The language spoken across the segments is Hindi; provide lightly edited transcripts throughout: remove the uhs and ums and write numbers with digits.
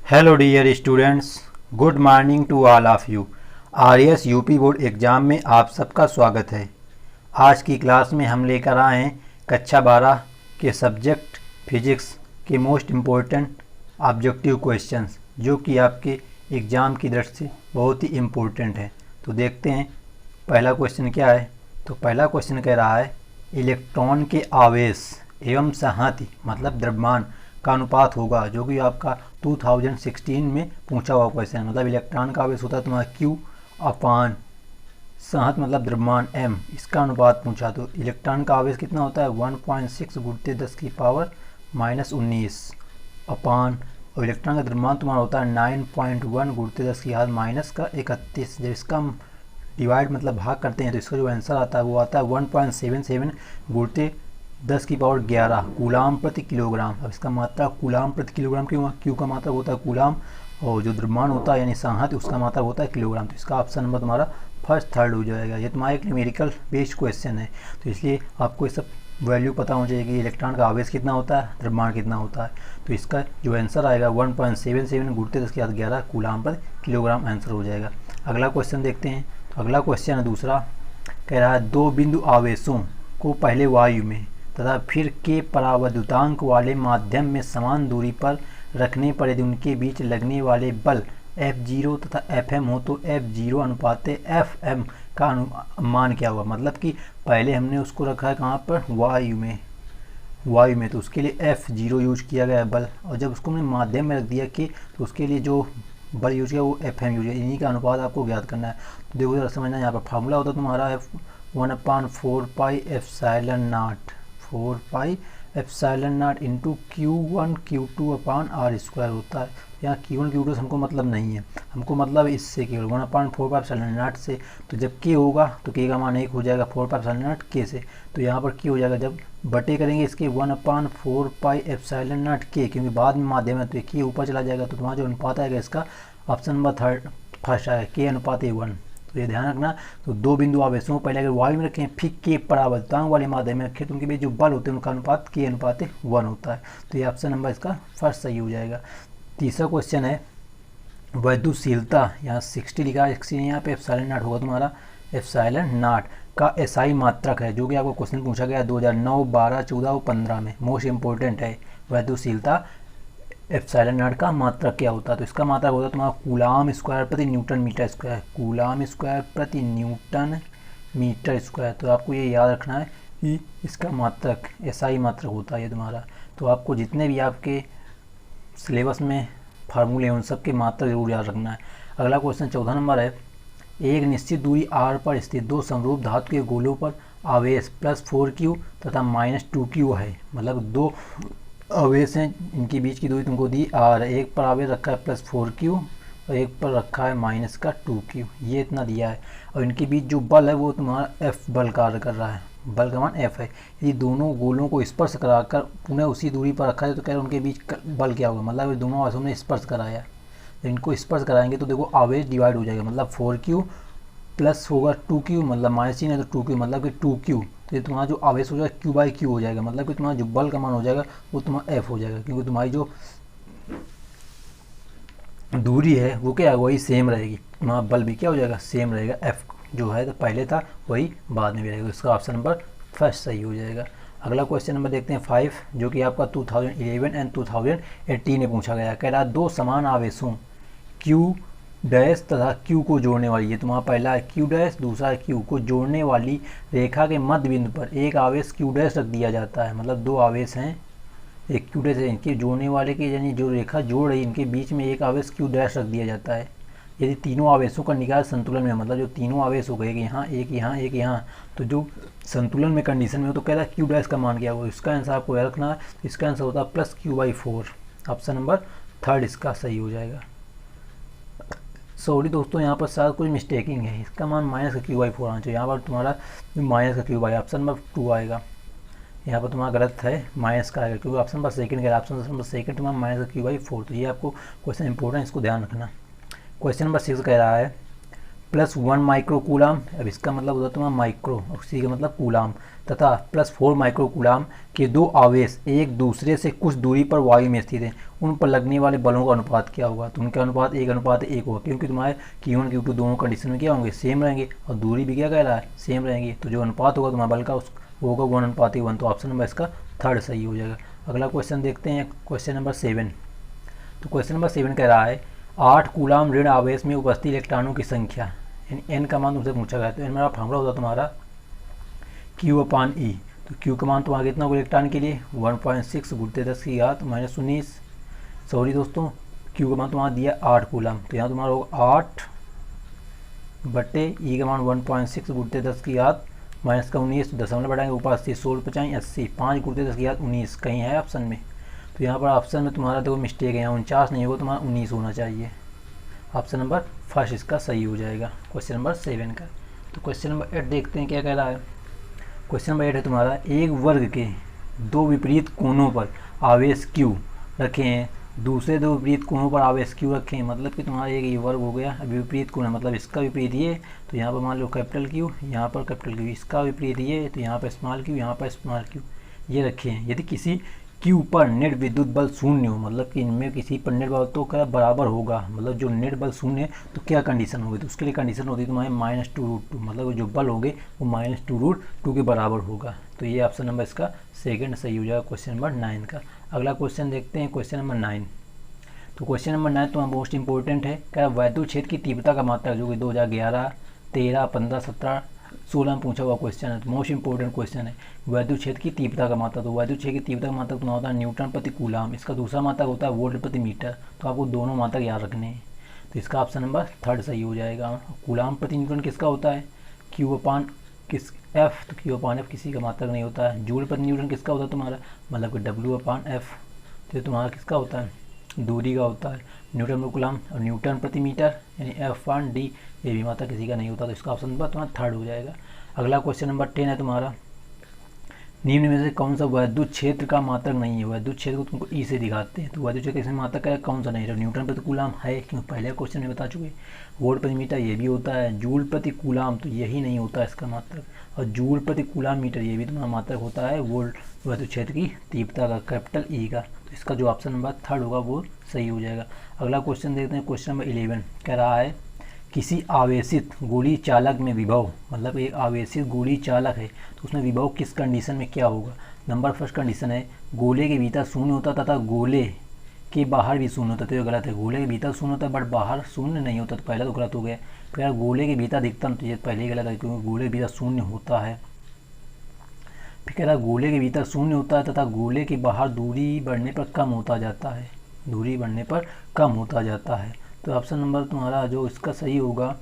Hello dear students, good morning to all of you. RS UP board exam में आप सबका स्वागत है। आज की क्लास में हम लेकर आए हैं कक्षा 12 के सब्जेक्ट फिजिक्स के मोस्ट इम्पोर्टेंट ऑब्जेक्टिव क्वेश्चंस, जो कि आपके एग्ज़ाम की दृष्टि से बहुत ही इम्पोर्टेंट है। तो देखते हैं पहला क्वेश्चन क्या है। तो पहला क्वेश्चन कह रहा है इलेक्ट्रॉन के आवेश एवं संहति मतलब द्रव्यमान का अनुपात होगा, जो कि आपका 2016 में पूछा हुआ क्वेश्चन। मतलब इलेक्ट्रॉन का आवेश होता है तुम्हारा Q अपान संहत मतलब द्रव्यमान M, इसका अनुपात पूछा। तो इलेक्ट्रॉन का आवेश कितना होता है 1.6 गुणित 10 की पावर -19 अपान, और इलेक्ट्रॉन का द्रव्यमान तुम्हारा होता है 9.1 गुणित 10 की घात -31। जब इसका हम डिवाइड मतलब भाग करते हैं तो इसका जो आंसर आता है वो आता है 1.77 गुणित 10 की पावर 11 कूलाम प्रति किलोग्राम। अब इसका मात्रा कूलाम प्रति किलोग्राम क्यों, क्यू का मात्रा होता है कूलाम और जो द्रव्यमान होता है यानी संहत उसका मात्रा होता है किलोग्राम। तो इसका ऑप्शन नंबर तुम्हारा फर्स्ट थर्ड हो जाएगा। ये तुम्हारा एक न्यूमेरिकल बेस्ड क्वेश्चन है, तो इसलिए आपको ये सब वैल्यू पता होना चाहिए कि इलेक्ट्रॉन का आवेश कितना होता है, द्रव्यमान कितना होता है। तो इसका जो आंसर आएगा 1.77 गुणित 10 की घात 11 कूलाम पर किलोग्राम आंसर हो जाएगा। अगला क्वेश्चन देखते हैं। तो अगला क्वेश्चन है दूसरा, कह रहा है दो बिंदु आवेशों को पहले वायु में तथा फिर के परावैद्युतांक वाले माध्यम में समान दूरी पर रखने पर यदि उनके बीच लगने वाले बल F0 तथा Fm हो तो F0 अनुपात Fm का मान क्या होगा। मतलब कि पहले हमने उसको रखा है कहाँ पर, वायु में, तो उसके लिए F0 यूज किया गया है बल, और जब उसको हमने माध्यम में रख दिया कि तो उसके लिए जो बल यूज किया वो Fm यूज किया। इन्हीं का अनुपात आपको ज्ञात करना है। तो देखो जरा समझना, यहाँ पर फार्मूला होता है तुम्हारा 1/4 epsilon not 4 epsilon naught into Q1 Q2 upon R square होता है। यहाँ Q1 Q2 से हमको मतलब नहीं है, हमको मतलब इससे केवल 1/4 एप्सिलॉन नॉट से। तो जब K होगा तो K का मान 1 हो जाएगा 4 एप्सिलॉन नॉट K से। तो यहाँ पर K हो जाएगा, जब बटे करेंगे इसके 1/4 एप्सिलॉन नॉट K, क्योंकि बाद में माध्यम है तो K ऊपर चला जाएगा। तो तुम्हारा जो अनुपात आएगा इसका ऑप्शन नंबर फर्स्ट आएगा K अनुपात 1। तो ये ध्यान रखना। तो दो बिंदु आवेशों को पहले अगर वायु में रखें फिर के परावैद्युतांक वाले माध्यम में रखें तो उनके बीच जो बल होते हैं उनका अनुपात के अनुपात 1 होता है। तो ये ऑप्शन नंबर इसका फर्स्ट सही हो जाएगा। तीसरा क्वेश्चन है वैद्युशीलता, यहाँ 60 लिखा है, यहाँ पे एप्सिलॉन नॉट होगा तुम्हारा, एप्सिलॉन नॉट का एसआई मात्रक है, जो कि आपको क्वेश्चन पूछा गया 2009, 12, 14 और 15 में। मोस्ट इंपॉर्टेंट है वैद्युशीलता एप्सिलॉन नॉट का मात्रक क्या होता है। तो इसका मात्रक होता है तुम्हारा कूलाम स्क्वायर प्रति newton metre square, coulomb square प्रति न्यूटन मीटर स्क्वायर। तो आपको ये याद रखना है कि इसका मात्रक एसआई मात्रक होता है ये तुम्हारा। तो आपको जितने भी आपके सिलेबस में फार्मूले उन सब के मात्रक जरूर याद रखना है। अगला क्वेश्चन 14 नंबर है, एक निश्चित दूरी r पर स्थित दो समरूप धातु के गोलों पर आवेश +4q तथा -2q है। मतलब दो आवेश हैं, इनके बीच की दूरी तुमको दी r, एक पर आवेश रखा है +4q और एक पर रखा है -2q, ये इतना दिया है। और इनके बीच जो बल है वो तुम्हारा F बल कार्य कर रहा है, बल का मान F है। यदि दोनों गोलों को स्पर्श कराकर पुनः उसी दूरी पर रखा है तो कह रहे उनके बीच बल क्या होगा। मतलब दोनों आवेशों ने स्पर्श कराया, इनको स्पर्श कराएंगे तो देखो आवेश डिवाइड हो जाएगा। मतलब 4q प्लस होगा 2q, मतलब माइनस चिन्ह है तो 2q मतलब कि 2q। तो ये तुम्हारा जो आवेश हो जाएगा q/q हो जाएगा। मतलब कि तुम्हारा जो बल का मान हो जाएगा वो तुम्हारा F हो जाएगा, क्योंकि तुम्हारी जो दूरी है वो क्या है वही सेम रहेगी, तुम्हारा बल भी क्या हो जाएगा सेम रहेगा। F जो है तो पहले था वही बाद में भी रहेगा। इसका ऑप्शन नंबर फर्स्ट सही हो जाएगा। अगला क्वेश्चन नंबर देखते हैं 5, जो कि आपका 2011 एंड 2018 में पूछा गया। कह रहा दो समान आवेशों Q डैश तथा Q को जोड़ने वाली, ये तुम्हारा पहला है Q डैश, दूसरा है Q को जोड़ने वाली रेखा के मध्य बिंदु पर एक आवेश Q डैश रख दिया जाता है। मतलब दो आवेश हैं, एक Q डैश है, इनके जोड़ने वाले के यानी जो रेखा जोड़ रही इनके बीच में एक आवेश Q डैश रख दिया जाता है। यदि तीनों आवेशों का निकाय संतुलन में, मतलब जो तीनों आवेश हो गए यहाँ एक यहाँ एक यहाँ, तो जो संतुलन में कंडीशन में हो तो कह रहा है Q डैश का मान क्या होगा। इसका आंसर आपको याद रखना है, इसका आंसर होता है +q/4। ऑप्शन नंबर थर्ड इसका सही हो जाएगा। सॉरी दोस्तों, यहाँ पर शायद कुछ मिस्टेकिंग है, इसका मान -q/4 आना चाहिए। यहाँ पर तुम्हारा -q/, ऑप्शन नंबर 2 आएगा। यहाँ पर तुम्हारा गलत है, माइनस का आएगा, क्योंकि ऑप्शन नंबर सेकंड का, ऑप्शन नंबर सेकंड तुम्हारा -q/4। तो ये आपको क्वेश्चन इंपॉर्टेंट, इसको ध्यान रखना। क्वेश्चन नंबर 6 कह रहा है प्लस 1 माइक्रो कूलाम, अब इसका मतलब होता है तुम्हारा माइक्रो और सी का मतलब कूलाम, तथा प्लस 4 माइक्रो कूलाम के दो आवेश एक दूसरे से कुछ दूरी पर वायु में स्थित हैं, उन पर लगने वाले बलों का अनुपात क्या होगा? तो उनका अनुपात 1:1 होगा, क्योंकि तुम्हारे Q1 Q2 दोनों कंडीशन में क्या होंगे? सेम रहेंगे, और दूरी भी क्या कह रहा है? सेम रहेंगी। तो जो अनुपात होगा तुम्हारा बल का उस वो होगा 1:1। तो ऑप्शन नंबर इसका थर्ड सही हो जाएगा। अगला क्वेश्चन देखते हैं, क्वेश्चन नंबर 7। तो क्वेश्चन नंबर 7 कह रहा है 8 कूलाम ऋण आवेश में उपस्थित इलेक्ट्रॉनों की संख्या, यानी एन का मान तुमसे पूछा गया। तो एन मेरा फार्मूला होता तुम्हारा Q/E। तो Q का मान तुम्हारा कितना होगा इलेक्ट्रॉन के लिए? 1.6 × 10⁻⁻⁻⁻। सॉरी दोस्तों, Q का मान तुम्हारा दिया 8 कूलाम, तो यहाँ तुम्हारा होगा 8/E का मान 1.6 × 10⁻⁻⁻�19। दशमलव बढ़ाएंगे ऊपर 80, 16 × 80, 5 × 10⁻19 कहीं है ऑप्शन में। तो यहाँ पर ऑप्शन में तुम्हारा देखो मिस्टेक है, यहाँ 49 नहीं होगा, तुम्हारा 19 होना चाहिए। ऑप्शन नंबर फर्स्ट इसका सही हो जाएगा क्वेश्चन नंबर 7 का। तो क्वेश्चन नंबर 8 देखते हैं क्या कह रहा है। क्वेश्चन नंबर 8 है तुम्हारा एक वर्ग के दो विपरीत कोनों पर आवेश Q रखे हैं, दूसरे दो विपरीत कोनों पर आवेश Q रखे हैं। मतलब कि तुम्हारा एक ये वर्ग हो गया, अभी विपरीत कोण है, मतलब इसका विपरीत ये, तो यहाँ पर मान लो कैपिटल Q, यहाँ पर कैपिटल Q, इसका विपरीत ये, तो यहाँ पर स्मॉल q, यहाँ पर स्मॉल q, ये रखे हैं। यदि किसी Q पर नेट विद्युत बल शून्य हो, मतलब कि इनमें किसी पर नेट बल तो क्या बराबर होगा, मतलब जो नेट बल शून्य है तो क्या कंडीशन होगी? तो उसके लिए कंडीशन होती है तुम्हारे -2√2, मतलब जो बल होंगे वो -2√2 के बराबर होगा। तो ये ऑप्शन नंबर इसका सेकंड सही हो जाएगा क्वेश्चन नंबर 9 का। अगला क्वेश्चन देखते हैं, क्वेश्चन नंबर 9। तो क्वेश्चन नंबर 9 तुम्हारा मोस्ट इंपॉर्टेंट है, क्या वैद्युत क्षेत्र की तीव्रता का मात्रक, जो कि 2011, 13, 15, 17, 16 में पूछा हुआ क्वेश्चन है। तो मोस्ट इंपॉर्टेंट क्वेश्चन है वैद्युत क्षेत्र की तीव्रता का मात्रक। तो वैद्युत क्षेत्र की तीव्रता का मात्रक तुम्हारा होता है न्यूटन प्रति कूलाम, इसका दूसरा मात्रक होता है वोल्ट प्रति मीटर। तो आपको दोनों मात्रक याद रखने हैं। तो इसका ऑप्शन नंबर थर्ड सही हो जाएगा। कूलाम प्रति न्यूटन किसका होता है? Q/F। तो Q/F किसी का मात्रक नहीं होता है। जूल प्रति न्यूटन किसका होता है तुम्हारा? मतलब कि W/F। तो ये तुम्हारा किसका होता है? दूरी का होता है। न्यूटन प्रति कूलाम और न्यूटन प्रति मीटर यानी F/D, ये भी मात्रक किसी का नहीं होता। तो इसका ऑप्शन नंबर तुम्हारा थर्ड हो जाएगा। अगला क्वेश्चन नंबर 10 है तुम्हारा, निम्न में से कौन सा वैद्युत क्षेत्र का मात्रक नहीं है? वैद्युत क्षेत्र को तुमको ई से दिखाते हैं। तो वैद्युत क्षेत्र इसमें मात्रक है कौन सा नहीं है? न्यूटन प्रति कूलाम है, क्योंकि पहले क्वेश्चन में बता चुके। वोल्ट प्रति मीटर ये भी होता है। जूल प्रति कूलाम तो यही नहीं होता इसका मात्रक, और जूल प्रति कूलाम मीटर ये भी तुम्हारा मात्रक होता है वोल्ट वैद्युत क्षेत्र की तीव्रता का, कैपिटल ई का। तो इसका जो ऑप्शन नंबर थर्ड होगा वो सही हो जाएगा। अगला क्वेश्चन देखते हैं, क्वेश्चन नंबर 11 कह रहा है किसी आवेशित गोली चालक में विभव, मतलब एक आवेशित गोली चालक है तो उसमें विभव किस कंडीशन में क्या होगा? नंबर फर्स्ट कंडीशन है गोले के भीतर शून्य होता तथा गोले के बाहर भी शून्य होता। तो ये गलत है, गोले के भीतर शून्य होता है बट बाहर शून्य नहीं होता। तो पहला तो गलत हो गया। फिर गोले के भीतर अधिकतम, तो ये पहले ही गलत है क्योंकि गोले के भीतर शून्य होता है। फिर कह रहा गोले के भीतर शून्य होता है तथा गोले के बाहर दूरी बढ़ने पर कम होता जाता है, दूरी बढ़ने पर कम होता जाता है। तो ऑप्शन नंबर तुम्हारा जो इसका सही होगा,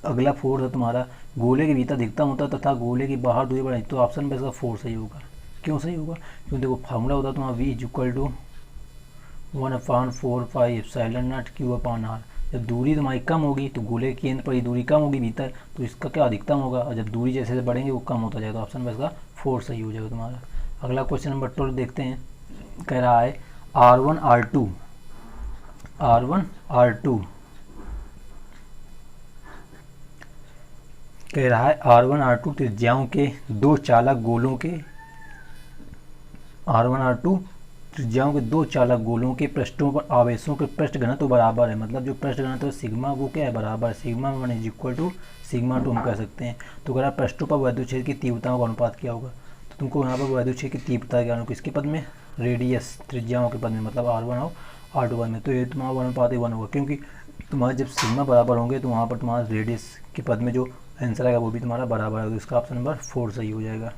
अगला फोर्थ है तुम्हारा गोले के भीतर अधिकतम होता तथा गोले के बाहर दूरी बढ़े। तो ऑप्शन नंबर इसका फोर्थ सही होगा। क्यों सही होगा? क्योंकि देखो फार्मूला होता है तुम्हारा V = 1/4πε0 Q/R। जब दूरी तुम्हारी कम होगी तो गोले के केंद्र पर ही दूरी कम होगी भीतर, तो इसका क्या अधिकतम होगा, और जब दूरी जैसे बढ़ेंगे वो कम होता जाएगा। तो ऑप्शन नंबर इसका फोर्थ सही हो जाएगा तुम्हारा। अगला क्वेश्चन नंबर 12 देखते हैं, कह रहा है R1 R2 कह रहा है R1 R2 त्रिज्याओं के दो चालक गोलों के पृष्ठों पर आवेशों के पृष्ठ घनत्व बराबर है। मतलब जो पृष्ठ घनत्व सिग्मा वो क्या है? बराबर। सिग्मा 1 = सिग्मा 2 हम कह सकते हैं। तो अगर आप पृष्ठों पर वैद्युत क्षेत्र की तीव्रताओं का अनुपात क्या होगा? तो तुमको यहाँ पर वैद्युत क्षेत्र की तीव्रता क्या होगा? किसके पद में? रेडियस, त्रिज्याओं के पद में, मतलब R1 और R2 पद में। तो ये तुम्हारा 1/1 होगा, क्योंकि तुम्हारे जब सिग्मा बराबर होंगे तो वहाँ पर तुम्हारा रेडियस के पद में जो आंसर आएगा वो भी तुम्हारा बराबर है। तो इसका ऑप्शन नंबर 4 सही हो जाएगा।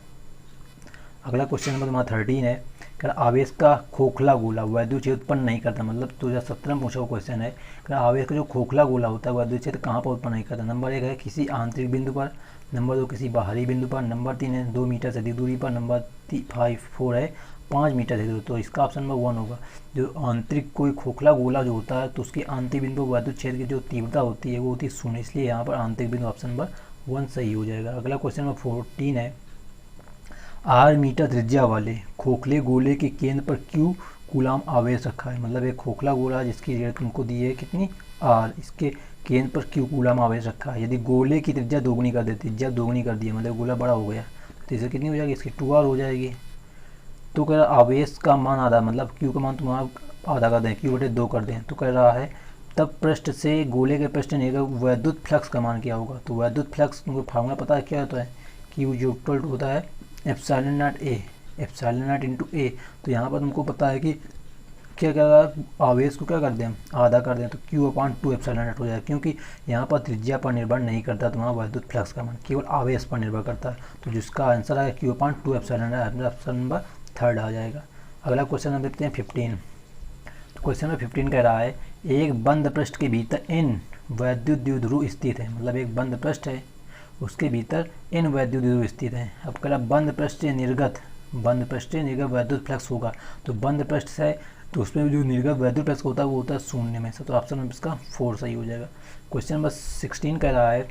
अगला क्वेश्चन नंबर तुम्हारा 13 है, क्या आवेश का खोखला गोला वैद्युत क्षेत्र उत्पन्न नहीं करता? मतलब 2017 में पूछा हुआ क्वेश्चन है, क्या आवेश का जो खोखला गोला होता है वैद्युत क्षेत्र कहाँ पर उत्पन्न नहीं करता? नंबर 1 है किसी आंतरिक बिंदु पर, नंबर 2 किसी बाहरी बिंदु पर, नंबर 3 है 2 मीटर से अधिक दूरी पर, नंबर 4 है 5 मीटर से दूर। तो इसका ऑप्शन नंबर 1 होगा। जो आंतरिक कोई खोखला गोला जो होता है तो उसकी आंतरिक बिंदु वैद्युत क्षेत्र की जो तीव्रता होती है वो होती है 0, इसलिए यहाँ पर आंतरिक बिंदु ऑप्शन नंबर 1 सही हो जाएगा। अगला क्वेश्चन नंबर 14 है, R मीटर त्रिज्या वाले खोखले गोले के केंद्र पर Q कूलाम आवेश रखा है। मतलब एक खोखला गोला जिसकी रेडियस तुमको दी है कितनी? R, इसके केंद्र पर क्यू कूलम आवेश रखा है। यदि गोले की त्रिज्या दोगुनी कर दे, त्रिज्या दोगुनी कर दी मतलब गोला बड़ा हो गया, तो इसे कितनी हो जाएगी, इसकी 2r हो जाएगी। तो कह रहा आवेश का मान आधा, मतलब क्यू का मान तुम्हारा आधा कर दें, क्यू बटे 2 कर दें, तो कह रहा है तब पृष्ठ से गोले के पृष्ठ निकल वैद्युत फ्लक्स का मान क्या होगा। तो वैद्युत फ्लक्स तुमको फार्मूला पता है क्या होता है, क्यू जो इक्वल टू होता है epsilon naught A, epsilon naught into A. तो यहाँ पर तुमको पता है कि क्या क्या आवेश को क्या कर दें, आधा कर दें, तो Q/2 एप्सिलॉन नॉट हो जाएगा, क्योंकि यहाँ पर त्रिज्या पर निर्भर नहीं करता तुम्हारा वैद्युत फ्लक्स का मान, केवल आवेश पर निर्भर करता है। तो जिसका आंसर है Q/2 epsilon not, option number 3 आ जाएगा। अगला क्वेश्चन हम देखते हैं 15। तो क्वेश्चन नंबर 15 कह रहा है एक बंद पृष्ठ के भीतर इन वैद्युत द्विध्रुव स्थित है, मतलब एक बंद पृष्ठ है उसके भीतर इन वैद्युत द्विध्रुव स्थित है। अब कह रहा बंद पृष्ठ से निर्गत वैद्युत फ्लक्स होगा। तो बंद पृष्ठ से तो उसमें जो निर्गत वैद्युत फ्लक्स होता है वो होता है शून्य में से, तो ऑप्शन नंबर इसका 4 सही हो जाएगा। क्वेश्चन नंबर 16 कह रहा है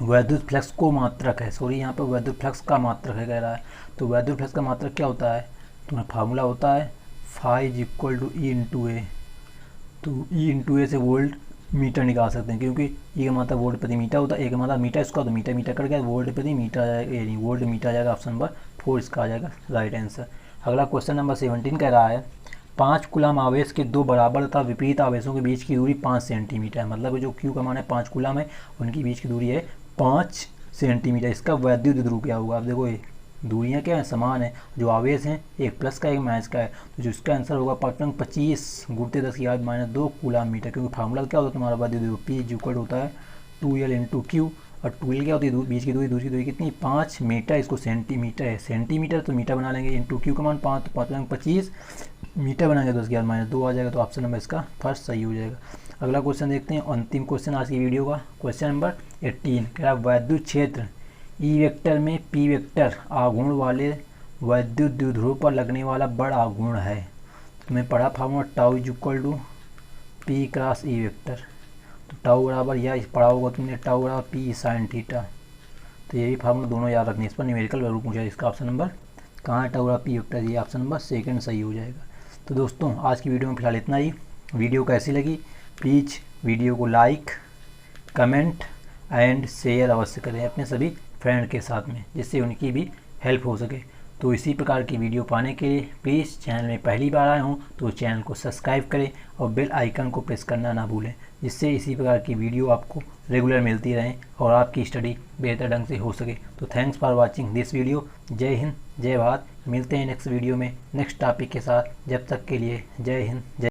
वैद्युत फ्लक्स को मात्रक है, सॉरी यहाँ पर वैद्युत फ्लक्स का मात्रक है कह रहा है। तो वैद्युत फ्लक्स का मात्रक क्या होता है, तुम्हें फार्मूला होता है phi is equal to E into A. तो ई इंटू ए से वोल्ट मीटर निकाल सकते हैं, क्योंकि ई का मात्रा वोल्ट प्रति मीटर होता है, ए का मात्रा मीटर इसका, तो मीटर मीटर कट गया वोल्ट प्रति मीटर आ जाएगा, यानी वोल्ट मीटर आ जाएगा, ऑप्शन नंबर 4 इसका आ जाएगा राइट आंसर। अगला क्वेश्चन नंबर 17 कह रहा है 5 कूलम आवेश के दो बराबर तथा विपरीत आवेशों के बीच की दूरी 5 सेंटीमीटर है, मतलब जो क्यू का मान है 5 कूलम है, उनकी बीच की दूरी है 5 सेंटीमीटर। इसका वैद्युत द्विध्रुव क्या होगा, अब देखो ये दूरियां क्या है, समान है, जो आवेश हैं एक प्लस का एक माइनस का है, तो जो इसका आंसर होगा 25 गुणित 10⁻² कूलम मीटर, क्योंकि फार्मूला क्या होता है तुम्हारा वैद्युत द्विध्रुव, पी इक्वल होता है 2L इंटू क्यू, और 2L क्या होती है बीच की दूरी कितनी 5 मीटर, इसको सेंटीमीटर है, सेंटीमीटर तो मीटर बना लेंगे, इंटू क्यू का मान 5, तो 5×25 मीटर बनाएंगे, 10⁻² आ जाएगा, तो ऑप्शन नंबर इसका फर्स्ट सही हो जाएगा। अगला क्वेश्चन देखते हैं, अंतिम क्वेश्चन आज की वीडियो का, क्वेश्चन नंबर 18 कह रहा वैद्युत क्षेत्र ई वेक्टर में पी वेक्टर आघूर्ण वाले वैद्युत द्विध्रुव पर लगने वाला बड़ आघूर्ण है। तो मैं पढ़ा formula tau is equal to P cross E vector, तो टाउ बराबर या पढ़ा होगा तुमने टाउ बराबर पी साइन थीटा, तो ये भी फार्मूला दोनों याद रखने, इस पर न्यूमेरिकल वैल्यू पूछा है, इसका ऑप्शन नंबर कहाँ है टाउ बराबर पी वेक्टर, ये ऑप्शन नंबर 2 सही हो जाएगा। तो दोस्तों आज की वीडियो में फिलहाल इतना ही। वीडियो कैसी लगी प्लीज़ वीडियो को लाइक कमेंट एंड शेयर अवश्य करें अपने सभी फ्रेंड के साथ में, जिससे उनकी भी हेल्प हो सके। तो इसी प्रकार की वीडियो पाने के लिए प्लीज़ चैनल में पहली बार आए हों तो चैनल को सब्सक्राइब करें और बेल आइकन को प्रेस करना ना भूलें, जिससे इसी प्रकार की वीडियो आपको रेगुलर मिलती रहें और आपकी स्टडी बेहतर ढंग से हो सके। तो thanks for watching this video. जय हिंद जय भारत। मिलते हैं नेक्स्ट वीडियो में नेक्स्ट टॉपिक के साथ, जब तक के लिए जय हिंद जय